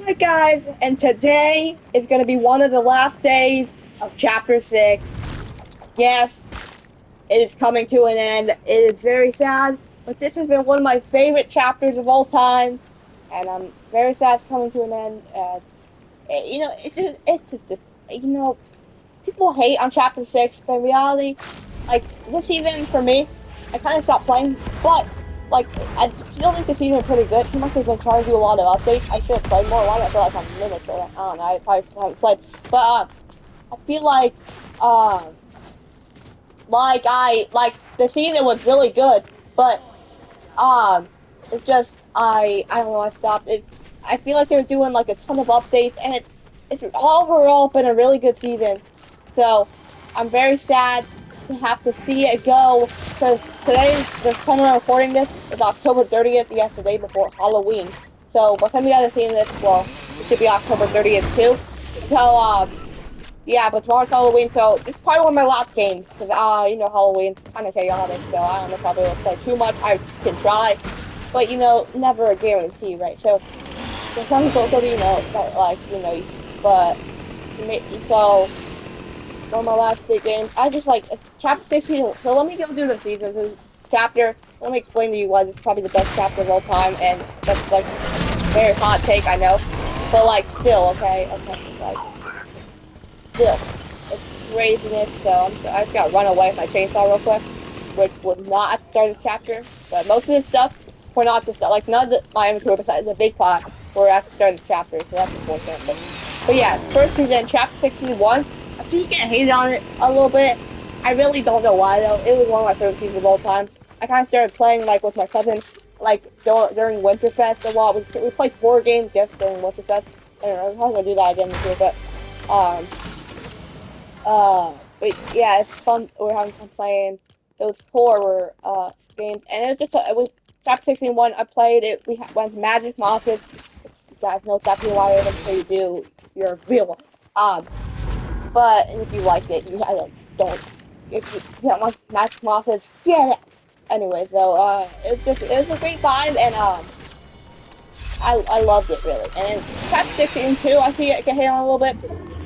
Hi guys, and today is going to be one of the last days of Chapter 6. Yes, it is coming to an end. It is very sad, but this has been one of my favorite chapters of all time, and I'm very sad it's coming to an end. It's just people hate on Chapter 6, but in reality, like, this season, for me, I kind of stopped playing, but, like, I still think this season is pretty good. Too much has been trying to do a lot of updates. I should have played more. Why do I feel like I'm mimicking? I don't know, I probably haven't played. But, I feel um, the season was really good, but, it's just, I don't know, I stopped. I feel like they're doing, like, a ton of updates, and it's overall been a really good season. So, I'm very sad to have to see it go, because the time we're recording this is October 30th, yes, the day before Halloween. So, by the time you guys are seeing this, well, it should be October 30th too. So, yeah, but tomorrow's Halloween, so this is probably one of my last games, because, Halloween's kind of chaotic, so I don't know if I'll be able to play too much. I can try, but, never a guarantee, right? So, there's some people, so, that, but, so, one of my last big games, I just, it's chapter 16, so let me go through the seasons. This chapter, let me explain to you why this is probably the best chapter of all time, and that's, very hot take, I know, but, still, okay, still, it's craziness. So I just got run away with my chainsaw real quick, which was not at the start of the chapter. But most of this stuff were not the stuff. Like none of my inventory besides the big pot were at the start of the chapter, so that's unfortunate. But yeah, first season, chapter 61. I see you get hated on it a little bit. I really don't know why though. It was one of my favorite seasons of all time. I kind of started playing with my cousin during Winterfest a lot. We played horror games just during Winterfest. I don't know. I'm probably gonna do that again this year, but um but yeah, it's fun. We're having fun playing those horror games, and it was just it was chapter 61. I played it. Went to Magic Mosses. If you guys know exactly why I'm sure you do. You're real. Um, but and if you liked it, you don't. If you don't like Magic Mosses, get it. Anyway, so it was a great vibe, and I loved it really. And then chapter 62, I see it get hit on a little bit.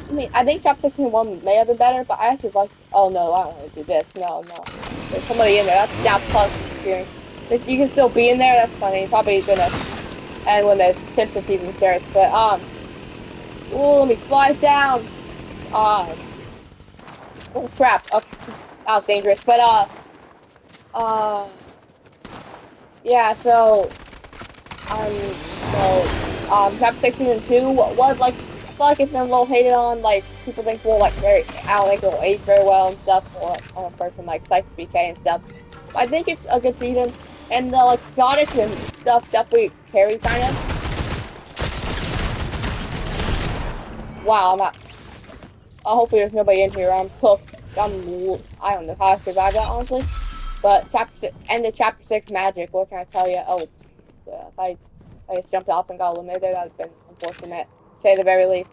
I mean, I think chapter 61 may have been better, but I actually like. Oh no, I don't want to do this. No, no. There's somebody in there. That's Daft Punk hearing. If you can still be in there, that's funny. Probably gonna end when the Simpsons season starts. But ooh, let me slide down. Um, oh crap. Okay, that was dangerous. But uh, yeah. Chapter 16 and 2 was I feel like it's been a little hated on. Like people think well, I don't think it'll age very well and stuff. Or on a person like Cypher BK and stuff. But I think it's a good season, and the exotics and stuff definitely carry kind of. Wow, I'm not. Hopefully there's nobody in here. I'm cooked. I don't know how I survived that honestly. But end of chapter 6 magic. What can I tell you? Oh, if I just jumped off and got eliminated, that would have been unfortunate, to say the very least.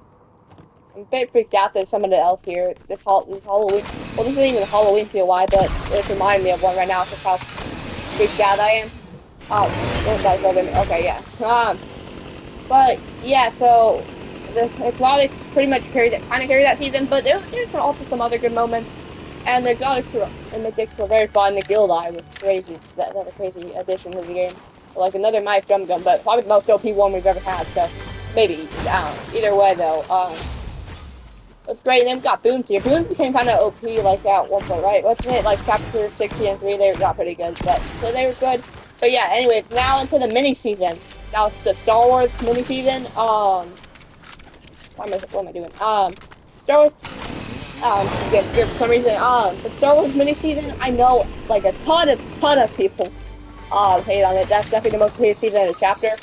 I'm a bit freaked out that somebody else here. This Halloween. Well, this isn't even a Halloween POI, but it's reminding me of one right now. Just how freaked out I am. Oh, those guys building. Okay, yeah. But yeah. So the exotics pretty much carry that season, but there's also some other good moments. And the exotics and mythics were very fun. The Gildeye was crazy. That's a crazy addition to the game. Like another nice jump gun, but probably the most OP one we've ever had. So maybe I don't know. Either way though, it's great. And then we got Boons here. Boons became kind of OP like at one point, right? Wasn't it like chapter 60 and 3? They got pretty good, but so they were good. But yeah, anyway, now into the mini season. Now it's the Star Wars mini season. What am I doing? Star Wars. I'm getting scared for some reason. The Star Wars mini season. I know like a ton of people hate on it. That's definitely the most hated season in the chapter.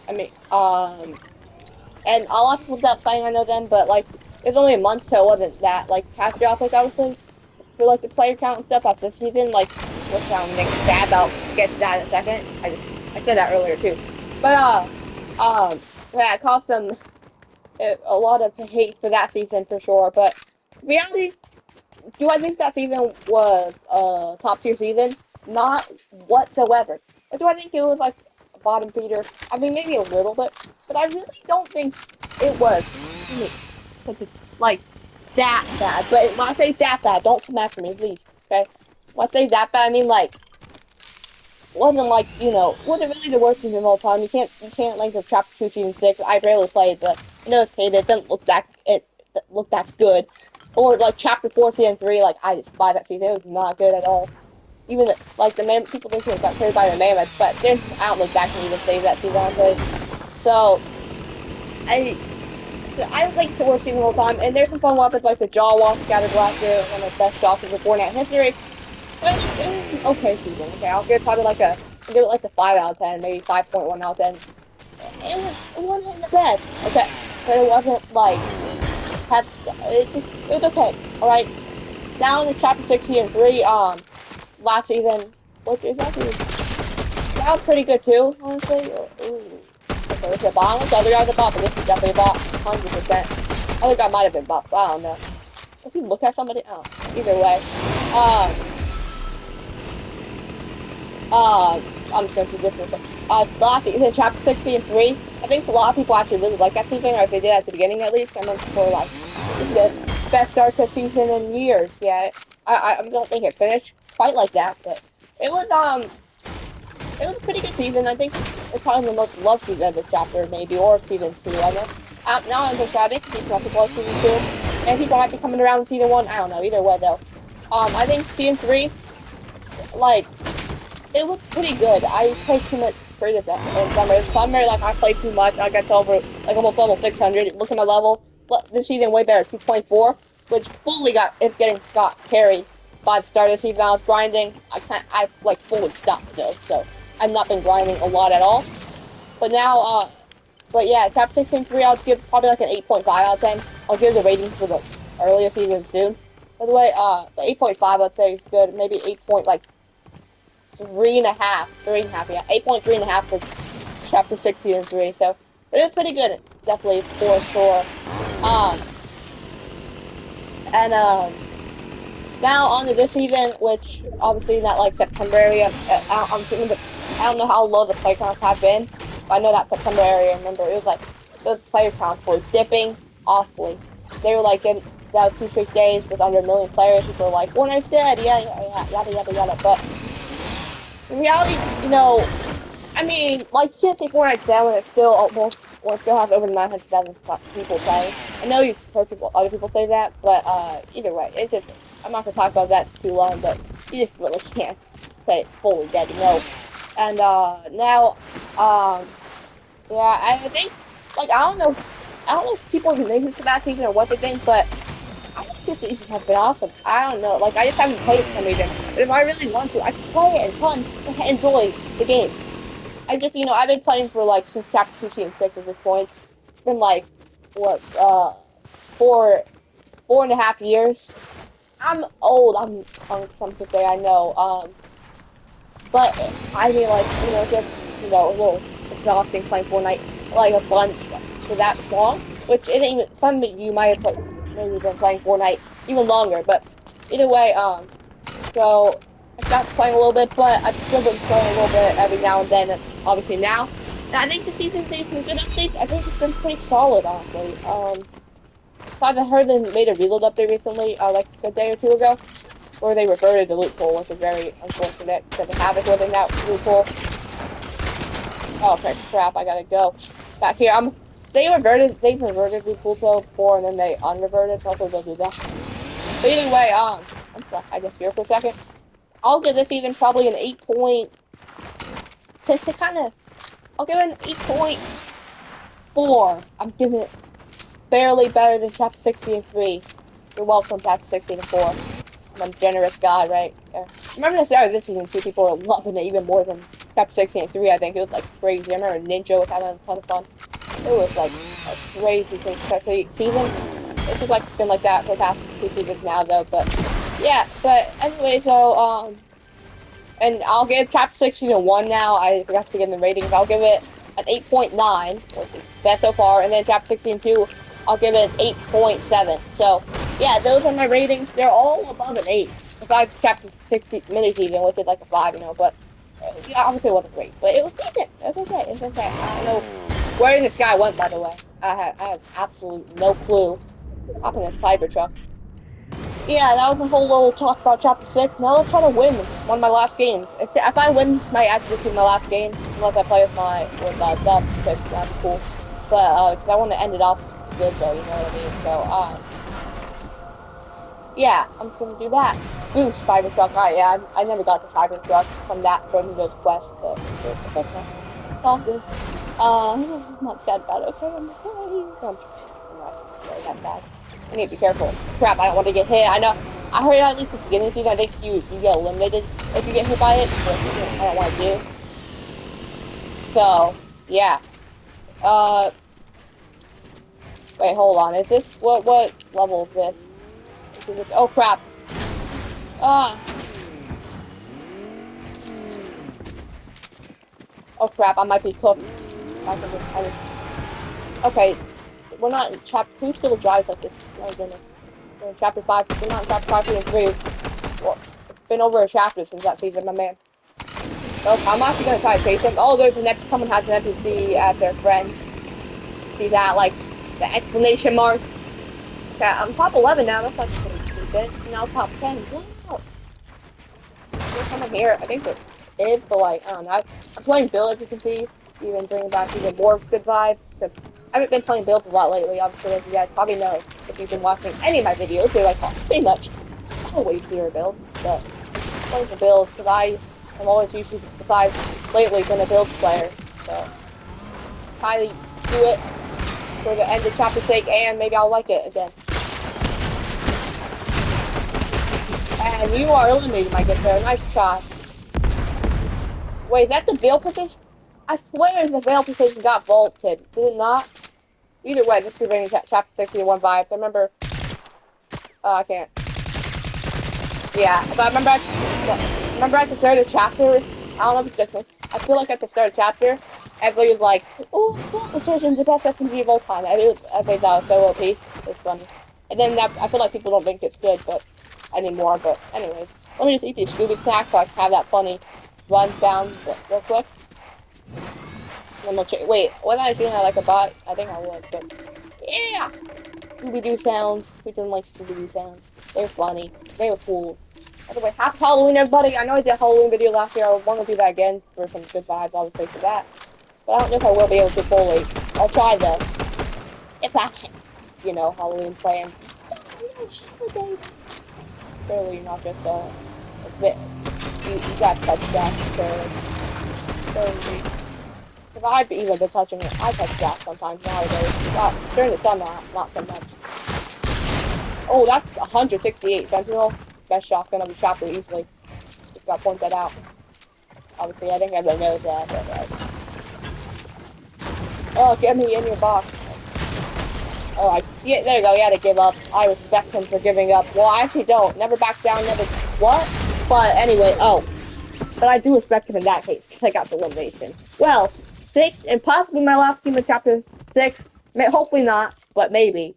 I mean, and a lot of people stopped playing. I know them, but it's only a month, so it wasn't that catastrophic. Obviously, for the player count and stuff after this season, which sounding bad about get to that in a second. I said that earlier too, but yeah, it caused some a lot of hate for that season for sure. But in reality, do I think that season was a top tier season? Not whatsoever. But do I think it was bottom feeder. I mean, maybe a little bit, but I really don't think it was, like, that bad. But when I say that bad, don't come after me, please, okay? When I say that bad, I mean, like, wasn't like, wasn't really the worst season of all time. You can't like the Chapter 2 Season 6. I rarely played, but I know it's hated. It doesn't look that good. Or like Chapter 4 Season 3, like I despise that season. It was not good at all. Even like the man, people think it got carried by the mammoths, but I don't think that can even save that season, honestly. So I I don't think it's the worst season of all time. And there's some fun weapons like the Jawa Scatter Blaster, one of the best shots of the Fortnite history. But it was an okay season. Okay, I'll give it probably I'll give it like a 5 out of 10, maybe 5.1 out of 10. It wasn't the best, okay, but it wasn't like it was okay. All right, now in the Chapter 60 and 3, last season, which is actually that was pretty good too, honestly. Ooh. Okay, this is a bot. The other guy's a bot, but this is definitely a bot, 100%. Other guy might have been bot, but I don't know. If you look at somebody, oh, either way, I'm just going to do this one. Last season, Chapter 60 and 3. I think a lot of people actually really like that season, or if they did at the beginning at least. I remember before, like, this is the best start to a season in years. Yeah, I don't think it finished quite like that, but it was a pretty good season. I think it's probably the most loved season of this chapter, maybe, or season 2. I don't know. Now I'm so sad. I think people love season 2, and people might be coming around in season 1. I don't know. Either way, though, I think season 3, like, it was pretty good. I played too much creative in summer. Summer, like, I played too much. I got to over, like, almost level 600. Look at my level. This season way better, 2.4, which fully got carried by the start of the season. I was grinding. I like fully stopped though, so I've not been grinding a lot at all. But now, but yeah, Chapter 16.3, I'll give probably like an 8.5 out of 10. I'll give the ratings for the earlier season soon. By the way, the 8.5 I'd say is good. Maybe 8 point like 3.5, yeah, 8.3.5 for Chapter 63. So, but it was pretty good, definitely for sure. And now on to this season, which obviously not like September area. I'm thinking that I don't know how low the player counts have been, but I know that September area. Remember, it was like the player counts were dipping awfully. They were like in that 2 straight days with under 1 million players. People were like, Fortnite's dead, yeah, yada yada yada. But in reality, I mean, like, you can't say Fortnite's dead when it's still almost, when it still has over 900,000 people playing. I know you've heard other people say that, but either way, it's just, I'm not gonna talk about that too long, but you just really can't say it's fully dead, And now, yeah, I think, like, I don't know if people who think it's a bad season or what they think, but I think this season has been awesome. I don't know, like, I just haven't played it for some reason, but if I really want to, I can play it and enjoy the game. I just, I've been playing for, like, since Chapter 2, Season 6 at this point. It's been, like, what, 4.5 years. I'm old, some could say, I know, but, I mean, like, just, a little exhausting playing Fortnite, like, a bunch for that long, which isn't even, some of you might have maybe been playing Fortnite even longer, but either way, so I stopped playing a little bit, but I've still been playing a little bit every now and then, obviously now. And I think the season's made some good updates. I think it's been pretty solid, honestly. I heard they made a reload update recently, like a day or two ago, where they reverted the loophole, which is very unfortunate, because the Havoc was in that loophole. Oh, crap, I gotta go. Back here, they reverted loophole before, and then they unreverted, so hopefully they'll do that. But either way, I'm stuck, I guess, here for a second. I'll give this season probably an 8 point. I'll give it an 8.4. I'm giving it barely better than Chapter 63. You're welcome, Chapter 64. I'm a generous guy, right? Yeah. Remember the start of this season, people were loving it even more than Chapter 63. I think it was like crazy. I remember Ninja was having a ton of fun. It was like a crazy season. It's just like it's been like that for the past 2 seasons now, though. But yeah, but anyway, so and I'll give Chapter 16 a 1 now. I forgot to give the ratings. I'll give it an 8.9, which is best so far. And then Chapter 16 2, I'll give it an 8.7. So, yeah, those are my ratings. They're all above an 8. Besides Chapter 60 mini season, which is like a 5, but Yeah, obviously it wasn't great, but it was decent. It was okay. It's okay. I don't know where this guy went, by the way. I have absolutely no clue. Hop in a Cybertruck. Yeah, that was the whole little talk about Chapter 6. Now let's try to win one of my last games. If I win, this might actually be my last game, unless I play with Dub, because that'd be cool. But, because I want to end it off good, though, you know what I mean? So, yeah, I'm just gonna do that. Ooh, Cybertruck. Alright, yeah, I never got the Cybertruck from those quests, but it's okay. It's all good. I'm not sad about it, okay? I'm okay. I'm not really that sad. I need to be careful. Crap, I don't want to get hit. I know. I heard at least at the beginning of the season, I think you get eliminated if you get hit by it, which I don't want to do. So, yeah. Uh, wait, hold on. Is this, what level is this? Oh, crap. Ah. Oh, crap, I might be cooked. Okay, we're not in chapter. Who still drives like this? Oh goodness. We're in chapter 5. We're not in chapter 5 and 3. Well, it's been over a chapter since that season, my man. So I'm actually gonna try to chase him. Oh, there's an someone has an NPC as their friend. See that, like, the exclamation mark. Okay, I'm top 11 now. That's actually pretty decent. Now top 10. Wow. There's someone here. I think there is, but like, I don't know. I'm playing Bill, as you can see. Even bringing back even more good vibes, because I haven't been playing builds a lot lately, obviously, as you guys probably know. If you've been watching any of my videos, you're like, oh, pretty much always hear a build. But playing the builds, because I am always usually, besides lately, been a build player. So, highly do it for the end of chapter sake, and maybe I'll like it again. And you are eliminated, my good sir. Nice shot. Wait, is that the veil position? I swear the veil position got vaulted. Did it not? Either way, this is bringing chapter 61 vibes. I remember. I can't. Yeah, but I remember at the start of the chapter. I don't know if it's different. I feel like at the start of the chapter, everybody was like, "Oh, veil position's the best SMG of all time." I think that was so OP. It's funny. And then I feel like people don't think it's good, but anymore. But anyways, let me just eat these Scooby snacks so I can have that funny run sound real quick. Wait, was I shooting at like a bot? I think I was, but yeah! Scooby-Doo sounds. Who doesn't like Scooby-Doo sounds? They're funny. They were cool. By the way, happy Halloween, everybody! I know I did a Halloween video last year. I want to do that again for some good vibes, obviously, for that. But I don't know if I will be able to fully. I'll try though. If I can. You know, Halloween plans. Clearly, not just a bit. You got touch that, so if I've even been touching it, I touch grass sometimes nowadays. During the summer, not so much. Oh, that's 168 Sentinel. Best shotgun of the chapter easily. Just gotta point that out. Obviously, I think everyone knows that, but oh, get me in your box. Alright, yeah, there you go, he had to give up. I respect him for giving up. Well, I actually don't. Never back down, never... What? But anyway, but I do respect him in that case, because I got the elimination. Well, 6, and possibly my last game of chapter 6. Hopefully not, but maybe.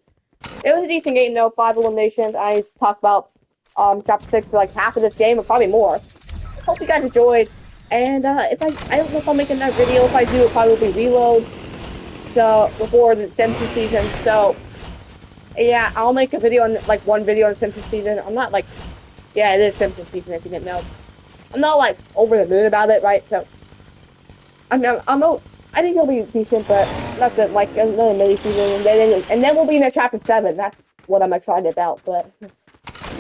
It was a decent game though, 5 eliminations. I just talked about chapter 6 for like half of this game, or probably more. Hope you guys enjoyed. And if I don't know if I'll make another video. If I do, it probably will be Reload. So before the Simpsons season. So yeah, I'll make a video on like one video on Simpsons season. I'm not like, yeah, it is Simpsons season if you didn't know. I'm not like over the moon about it, right? So I think it'll be decent, but nothing like another mini season, and then we'll be in chapter 7. That's what I'm excited about. But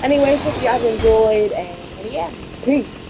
anyways, hope you guys enjoyed, and yeah, peace.